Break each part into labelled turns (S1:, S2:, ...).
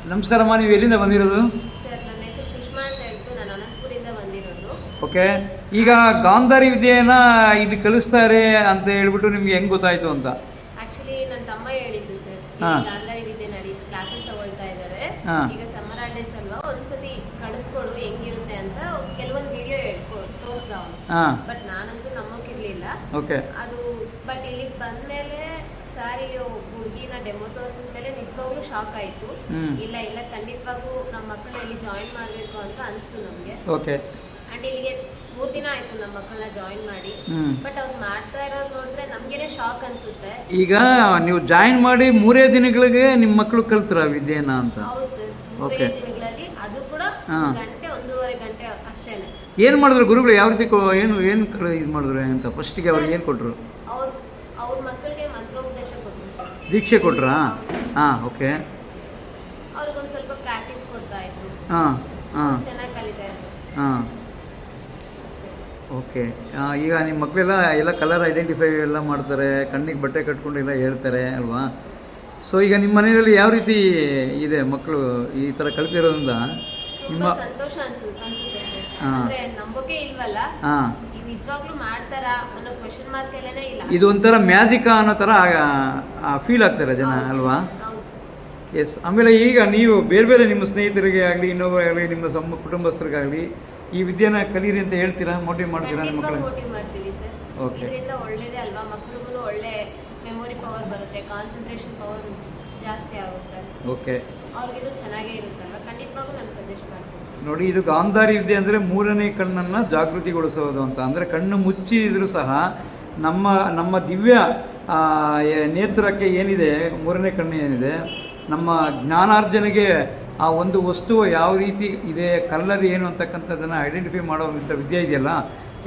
S1: ನಮಸ್ಕಾರಮ್ಮ, ನೀವು ಎಲ್ಲಿಂದ ಬಂದಿರೋದು?
S2: ಸರ್, ನನ್ನ ಹೆಸರು ಸುಷ್ಮಾ ಅಂತ ಹೇಳ್ತು, ನಾನು ಅನಂತಪುರಿಂದ ಬಂದಿರೋದು.
S1: ಓಕೆ, ಈಗ ಗಾಂಧಾರಿ ವಿದ್ಯೆಯನ್ನ ಇಲ್ಲಿ ಕಲಿಸ್ತಾರೆ ಅಂತ ಹೇಳ್ಬಿಟ್ಟು ನಿಮ್ಗೆ ಹೆಂಗ್ ಗೊತ್ತಾಯ್ತು ಅಂತ?
S2: ಆಕ್ಚುಲಿ ನನ್ನ ತಮ್ಮ ಹೇಳಿದ್ದು ಸರ್, ಗಾಂಧಾರಿ ವಿದ್ಯೆ ಕ್ಲಾಸಸ್ ತಗೊಳ್ತಾ ಇದ್ದಾರೆ. ಈಗ ಸಮ್ಮರ್ ಹಾಲಿಡೇಸ್ ಅಲ್ವಾ, ಒಂದ್ಸತಿ ಕಳಿಸ್ಕೊಡು ಹೆಂಗಿರುತ್ತೆ ಅಂತ ಕೆಲವೊಂದು ವಿಡಿಯೋ ತೋರಿಸ್ದ ಅವನು. ಬಟ್ ನಾನಂತೂ ನಮ್ಮಕ್ಕಿರ್ಲಿಲ್ಲ ಅದು. ಬಟ್ ಇಲ್ಲಿಗೆ ಬಂದ್ಮೇಲೆ ಸಾರಿ ಹುಡುಗಿನ ಡೆಮೋ ತೋರಿಸಿದ ಮೇಲೆ ನಿಜವಾಗ್ಲೂ ಶಾಕ್ ಆಯ್ತು. ಇಲ್ಲ ಇಲ್ಲ ಖಂಡಿತವಾಗೂ ನಮ್ಮ ಮಕ್ಕಳನ್ನ ಇಲ್ಲಿ ಜಾಯಿನ್ ಮಾಡ್ಬೇಕು ಅಂತ ಅನಿಸ್ತು ನಮ್ಗೆ. ಅಂಡ್ ಇಲ್ಲಿಗೆ 3 ದಿನ ಆಯ್ತು ನಮ್ಮ ಮಕ್ಕಳನ್ನ ಜಾಯಿನ್ ಮಾಡಿ. ಬಟ್ ಅವ್ರು ಮಾಡ್ತಾ ಇರೋದು ನೋಡಿದ್ರೆ ನಮ್ಗೇನೆ ಶಾಕ್ ಅನ್ಸುತ್ತೆ.
S1: ಈಗ ನೀವು ಜಾಯಿನ್ ಮಾಡಿ 3 ದಿನಗಳಿಗೆ ನಿಮ್ಮ ಮಕ್ಕಳು ಕಲ್ತರ ವಿದ್ಯೆನ ಅಂತ?
S2: ಹೌದು ಸರ್, 3 ದಿನಗಳಲ್ಲಿ, ಅದು ಕೂಡ 1 ಗಂಟೆ 1.5 ಗಂಟೆ ಅಷ್ಟೇನೆ.
S1: ಏನ್ ಮಾಡಿದ್ರು ಗುರುಗಳು? ಯಾವ ರೀತಿ ಏನು ಇದು ಮಾಡಿದ್ರು ಅಂತ ಫಸ್ಟಿಗೆ ಅವ್ರಿಗೆ ಏನ್ ಕೊಟ್ರು?
S2: ಅವ್ರ ಮಕ್ಕಳಿಗೆ ಮಂತ್ರೋಪದೇಶ ಕೊಟ್ಟರು ಸರ್.
S1: ದೀಕ್ಷೆ ಕೊಟ್ರಾ? ಓಕೆ.
S2: ಅವ್ರಿಗೊಂದು ಸ್ವಲ್ಪ ಪ್ರಾಕ್ಟೀಸ್ ಕೊಡ್ತಾ ಇದ್ರು. ಚೆನ್ನಾಗಿ ಕಲಿತಾ ಇದ್ರು.
S1: ಓಕೆ. ಈಗ ನಿಮ್ಮ ಮಕ್ಕಳೆಲ್ಲ ಎಲ್ಲ ಕಲರ್ ಐಡೆಂಟಿಫೈ ಎಲ್ಲ ಮಾಡ್ತಾರೆ, ಕಣ್ಣಿಗೆ ಬಟ್ಟೆ ಕಟ್ಕೊಂಡು ಎಲ್ಲ ಹೇಳ್ತಾರೆ ಅಲ್ವಾ? ಸೊ ಈಗ ನಿಮ್ಮ ಮನೆಯಲ್ಲಿ ಯಾವ ರೀತಿ ಇದೆ ಮಕ್ಕಳು ಈ ಥರ ಕಲಿತಿರೋದ್ರಿಂದ?
S2: ನಿಮ್ಮ ಸಂತೋಷ ಅನ್ಸುತ್ತೆ ಸರ್. ಅಂದ್ರೆ ನಂಬಿಕೆ ಇಲ್ವಲ್ಲ, ನಿಜವಾಗ್ಲೂ ಮಾಡ್ತಾರಾ ಅನ್ನೋ ಕ್ವೆಶ್ಚನ್ ಮಾರ್ಕ್ ಎಲ್ಲನೇ ಇಲ್ಲ.
S1: ಇದು ಒಂಥರ ಮ್ಯಾಜಿಕ್ ಅನ್ನೋ ಥರ ಫೀಲ್ ಆಗ್ತಾರೆ ಜನ ಅಲ್ವಾ? ಎಸ್. ಆಮೇಲೆ ಈಗ ನೀವು ಬೇರೆ ಬೇರೆ ನಿಮ್ಮ ಸ್ನೇಹಿತರಿಗೆ ಆಗಲಿ, ಇನ್ನೊಬ್ಬರಾಗಲಿ, ನಿಮ್ಮ ಕುಟುಂಬಸ್ಥರಿಗಾಗಲಿ ಈ ವಿದ್ಯೆನ ಕಲೀರಿ ಅಂತ ಹೇಳ್ತೀರಾ, ಮೋಟಿವ್ ಮಾಡ್ತೀರಾ ನಿಮ್ಮ ಮಕ್ಕಳಿಗೆ?
S2: ಮೋಟಿವ್ ಮಾಡ್ತೀವಿ ಸರ್. ಇದರಿಂದ ಒಳ್ಳೇದೇ ಅಲ್ವಾ, ಮಕ್ಕಳಿಗೂ ಒಳ್ಳೆ ಮೆಮೊರಿ ಪವರ್ ಬರುತ್ತೆ, ಕಾನ್ಸಂಟ್ರೇಷನ್ ಪವರ್ ಜಾಸ್ತಿ ಆಗುತ್ತೆ. ಓಕೆ, ಅವ್ರಿಗಿದು ಚೆನ್ನಾಗೇ ಇರುತ್ತಲ್ವ, ಖಂಡಿತವಾಗೂ ನಾನು ಸಜೆಸ್ಟ್ ಮಾಡ್ತೀನಿ.
S1: ನೋಡಿ, ಇದು ಗಾಂಧಾರಿ ವಿದ್ಯೆ ಅಂದರೆ 3ನೇ ಕಣ್ಣನ್ನು ಜಾಗೃತಿಗೊಳಿಸೋದು ಅಂತ. ಅಂದರೆ ಕಣ್ಣು ಮುಚ್ಚಿದ್ರೂ ಸಹ ನಮ್ಮ ದಿವ್ಯ ನೇತ್ರಕ್ಕೆ ಏನಿದೆ, 3ನೇ ಕಣ್ಣು ಏನಿದೆ, ನಮ್ಮ ಜ್ಞಾನಾರ್ಜನೆಗೆ ಆ ಒಂದು ವಸ್ತು ಯಾವ ರೀತಿ ಇದೆ, ಕಲ್ಲರ್ ಏನು ಅಂತಕ್ಕಂಥದ್ದನ್ನು ಐಡೆಂಟಿಫೈ ಮಾಡೋವಂಥ ವಿದ್ಯೆ ಇದೆಯಲ್ಲ,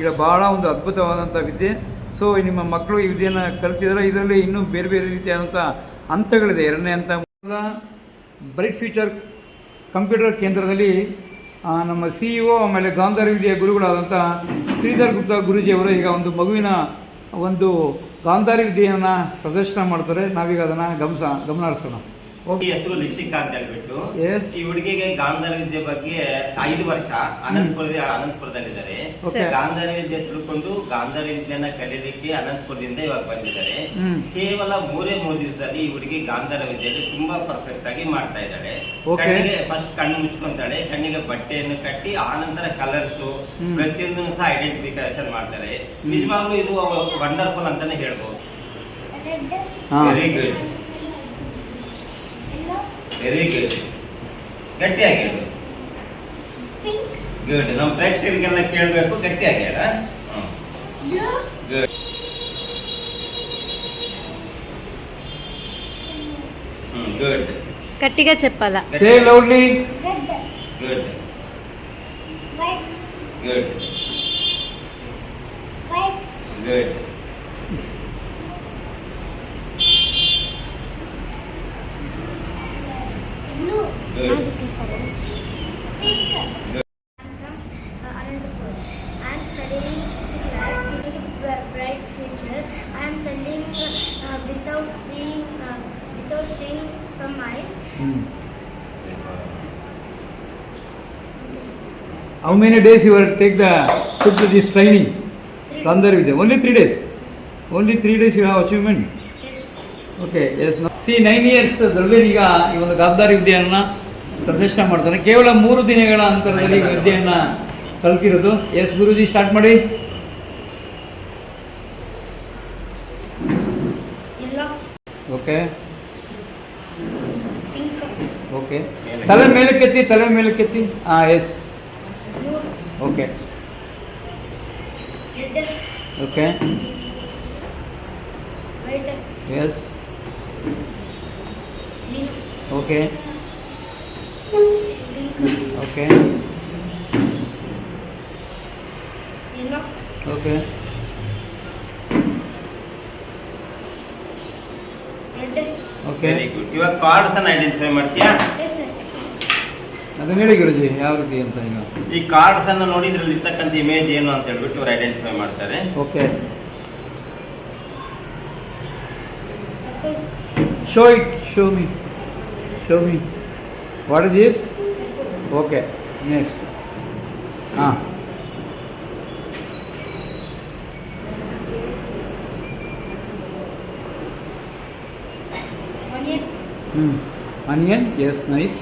S1: ಈಗ ಭಾಳ ಒಂದು ಅದ್ಭುತವಾದಂಥ ವಿದ್ಯೆ. ಸೊ ನಿಮ್ಮ ಮಕ್ಕಳು ಈ ವಿದ್ಯೆಯನ್ನು ಕಲ್ತಿದ್ದಾರೆ. ಇದರಲ್ಲಿ ಇನ್ನೂ ಬೇರೆ ಬೇರೆ ರೀತಿಯಾದಂಥ ಹಂತಗಳಿದೆ. 2ನೇ ಹಂತ ಬ್ರೈಟ್ ಫ್ಯೂಚರ್ ಕಂಪ್ಯೂಟರ್ ಕೇಂದ್ರದಲ್ಲಿ ನಮ್ಮ CEO ಆಮೇಲೆ ಗಾಂಧಾರಿ ವಿದ್ಯೆಯ ಗುರುಗಳಾದಂಥ ಶ್ರೀಧರ್ ಗುಪ್ತಾ ಗುರೂಜಿಯವರು ಈಗ ಒಂದು ಮಗುವಿನ ಒಂದು ಗಾಂಧಾರಿ ವಿದ್ಯೆಯನ್ನು ಪ್ರದರ್ಶನ ಮಾಡ್ತಾರೆ. ನಾವೀಗ ಅದನ್ನು ಗಮನ ಹರಿಸೋಣ.
S3: ಈ ಹೆಸರು ಲಿಶಿಕಾ ಅಂತ ಹೇಳ್ಬಿಟ್ಟು, ಈ ಹುಡುಗಿಗೆ ಗಾಂಧಾರಿ ವಿದ್ಯೆ ಬಗ್ಗೆ 5 ವರ್ಷ ಅನಂತಪುರದಲ್ಲಿದ್ದಾರೆ. ಗಾಂಧಾರಿ ವಿದ್ಯೆ ತಿಳ್ಕೊಂಡು ಗಾಂಧಾರಿ ವಿದ್ಯೆನ ಕಲೀಲಿಕ್ಕೆ ಅನಂತಪುರದಿಂದ ಇವಾಗ ಬಂದಿದ್ದಾರೆ. ಕೇವಲ 3 ದಿವಸದಲ್ಲಿ ಈ ಹುಡುಗಿ ಗಾಂಧಾರಿ ವಿದ್ಯೆಯಲ್ಲಿ ತುಂಬಾ ಪರ್ಫೆಕ್ಟ್ ಆಗಿ ಮಾಡ್ತಾ ಇದ್ದಾಳೆ. ಕಣ್ಣಿಗೆ ಫಸ್ಟ್ ಕಣ್ಣು ಮುಚ್ಕೊಂತಾಳೆ, ಕಣ್ಣಿಗೆ ಬಟ್ಟೆಯನ್ನು ಕಟ್ಟಿ ಆನಂತರ ಕಲರ್ಸ್ ಪ್ರತಿಯೊಂದನ್ನು ಸಹ ಐಡೆಂಟಿಫಿಕೇಶನ್ ಮಾಡ್ತಾರೆ. ನಿಜವಾಗ್ಲೂ ಇದು ವಂಡರ್ಫುಲ್ ಅಂತಾನೆ ಹೇಳ್ಬೋದು. Very good, very good. ಗಟ್ಟಿಯಾಗಿ ಹೇಳು. ಗುಡ್. ನಮ್ಮ ಪ್ರೇಕ್ಷಕರಿಗೆಲ್ಲ ಕೇಳಬೇಕು, ಗಟ್ಟಿಯಾಗಿ ಹೇಳ. ಗುಡ್. ಗುಡ್.
S2: ಗಟ್ಟಿగా చెప్పాలా?
S1: Say loudly.
S3: Good. Good. Good. Good.
S4: I'm studying class during bright future. I am telling without seeing from eyes.
S1: How many days you will took this training? Gandhari Vidya. Only 3 days. Only 3 days you have achievement.
S4: Yes.
S1: Okay. Yes. No. See, 9 years ಈಗ ಈ ಒಂದು ಗಾಂಧಾರಿ ವಿದ್ಯೆಯನ್ನು ಪ್ರದರ್ಶನ ಮಾಡ್ತಾನೆ. ಕೇವಲ 3 ದಿನಗಳ ಅಂತರದಲ್ಲಿ ವಿದ್ಯೆಯನ್ನು ಕಲ್ತಿರೋದು. ಎಸ್ ಗುರುಜಿ, ಸ್ಟಾರ್ಟ್ ಮಾಡಿ. Okay okay. ತಲೆ ಮೇಲಕ್ಕೆತ್ತಿ. Yes. Okay okay. Yes. Okay okay okay. Okay.
S3: Very good. ಇವಾಗ ಕಾರ್ಡ್ಸ್ ಅನ್ನು ಐಡೆಂಟಿಫೈ ಮಾಡ್ತೀಯಾ?
S1: ಅದನ್ನ ಹೇಳಿ ಗುರುಜಿ, ಯಾವ ರೀತಿ ಅಂತ. ಈಗ
S3: ಈ ಕಾರ್ಡ್ಸ್ ಅನ್ನು ನೋಡಿ ಇದ್ರಲ್ಲಿ ಇರ್ತಕ್ಕಂಥ ಇಮೇಜ್ ಏನು ಅಂತ ಹೇಳ್ಬಿಟ್ಟು ಇವರು ಐಡೆಂಟಿಫೈ ಮಾಡ್ತಾರೆ.
S1: Okay. Show it. Show me. What is this? Okay, next. ಹಾಂ,
S4: Onion.
S1: Onion, yes, nice.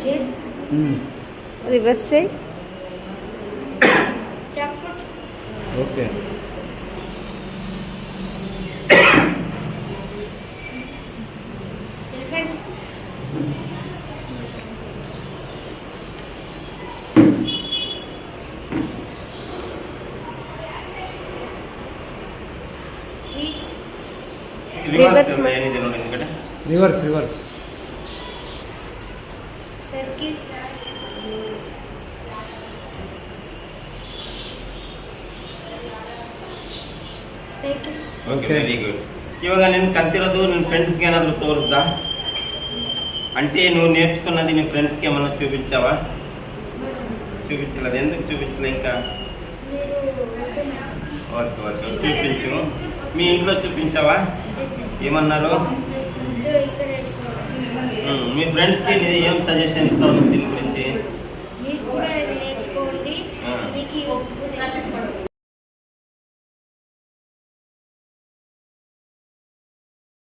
S4: Jade.
S2: Reverse ಚೈ.
S4: Jackfruit.
S1: Okay,
S4: Elephant. Sea.
S3: Reverse ಏನಿದೆ ನೋಡಿ ಈ ಕಡೆ.
S1: Reverse.
S4: Circuit. Cycle.
S3: Okay,
S1: Okay.
S3: Very good. ಇವಾಗ ನೀನು ಕಲ್ತಿರೋದು ನಿನ್ನ ಫ್ರೆಂಡ್ಸ್ಗೆ ಏನಾದರೂ ತೋರಿಸ್ದಾ? అంటే నువ్వు నేర్చుకున్నది నీ ఫ్రెండ్స్కి ఏమన్నా చూపించావా? చూపించలేదు. ఎందుకు చూపించలే ఇంకా?
S4: మీరు వెళ్తున్నా.
S3: ఓకే ఓకే, చూపించు. మీ ఇంట్లో చూపించావా? ఏమన్నారు?
S4: ఇక్కడ నేర్చుకోవాలి.
S3: మీ ఫ్రెండ్స్కి ఏం సజెషన్ ఇస్తావు దీని గురించి?